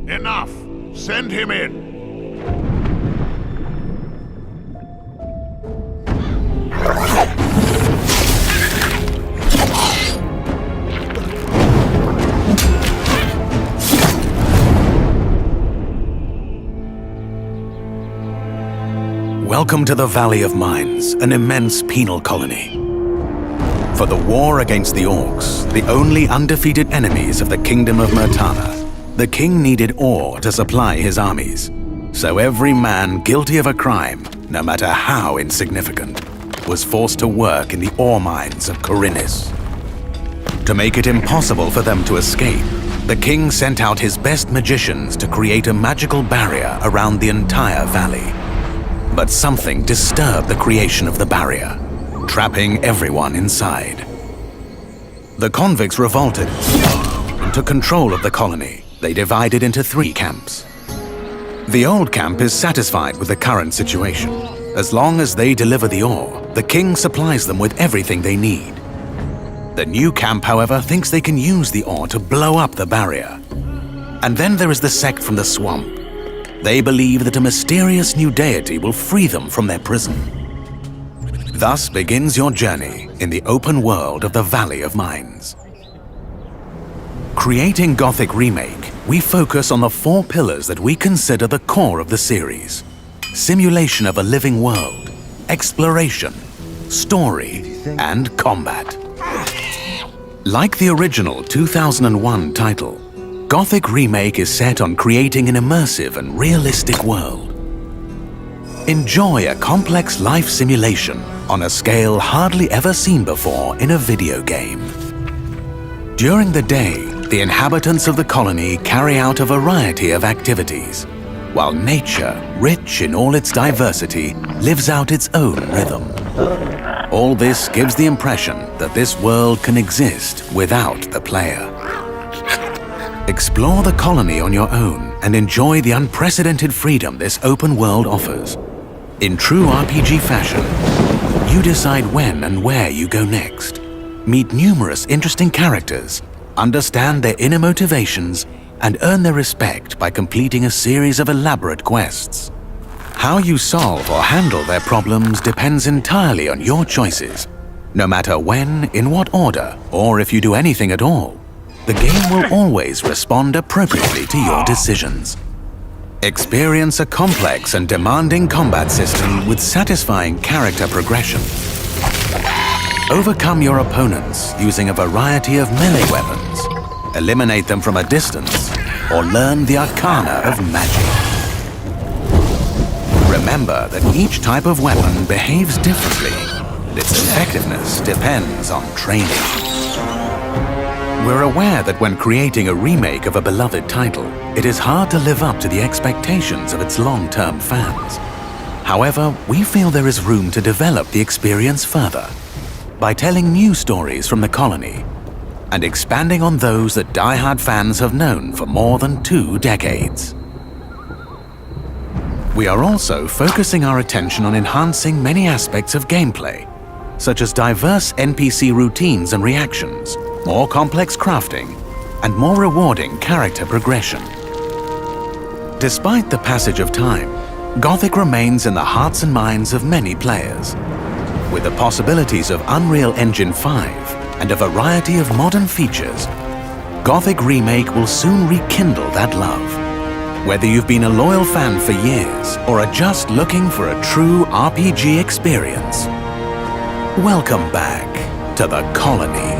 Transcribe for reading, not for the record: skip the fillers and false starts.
Enough! Send him in! Welcome to the Valley of Mines, an immense penal colony. For the war against the orcs, the only undefeated enemies of the Kingdom of Murtana, the king needed ore to supply his armies. So every man guilty of a crime, no matter how insignificant, was forced to work in the ore mines of Khorinis. To make it impossible for them to escape, the king sent out his best magicians to create a magical barrier around the entire valley. But something disturbed the creation of the barrier, trapping everyone inside. The convicts revolted and took control of the colony. They divided into 3 camps. The old camp is satisfied with the current situation. As long as they deliver the ore, the king supplies them with everything they need. The new camp, however, thinks they can use the ore to blow up the barrier. And then there is the sect from the swamp. They believe that a mysterious new deity will free them from their prison. Thus begins your journey in the open world of the Valley of Mines. Creating Gothic Remake, we focus on the 4 pillars that we consider the core of the series: simulation of a living world, exploration, story, and combat. Like the original 2001 title, Gothic Remake is set on creating an immersive and realistic world. Enjoy a complex life simulation on a scale hardly ever seen before in a video game. During the day, the inhabitants of the colony carry out a variety of activities, while nature, rich in all its diversity, lives out its own rhythm. All this gives the impression that this world can exist without the player. Explore the colony on your own and enjoy the unprecedented freedom this open world offers. In true RPG fashion, you decide when and where you go next. Meet numerous interesting characters, understand their inner motivations, and earn their respect by completing a series of elaborate quests. How you solve or handle their problems depends entirely on your choices. No matter when, in what order, or if you do anything at all, the game will always respond appropriately to your decisions. Experience a complex and demanding combat system with satisfying character progression. Overcome your opponents using a variety of melee weapons, eliminate them from a distance, or learn the arcana of magic. Remember that each type of weapon behaves differently, and its effectiveness depends on training. We're aware that when creating a remake of a beloved title, it is hard to live up to the expectations of its long-term fans. However, we feel there is room to develop the experience further by telling new stories from the colony and expanding on those that die-hard fans have known for more than 2 decades. We are also focusing our attention on enhancing many aspects of gameplay, such as diverse NPC routines and reactions, more complex crafting, and more rewarding character progression. Despite the passage of time, Gothic remains in the hearts and minds of many players. With the possibilities of Unreal Engine 5 and a variety of modern features, Gothic Remake will soon rekindle that love. Whether you've been a loyal fan for years or are just looking for a true RPG experience, welcome back to the colony.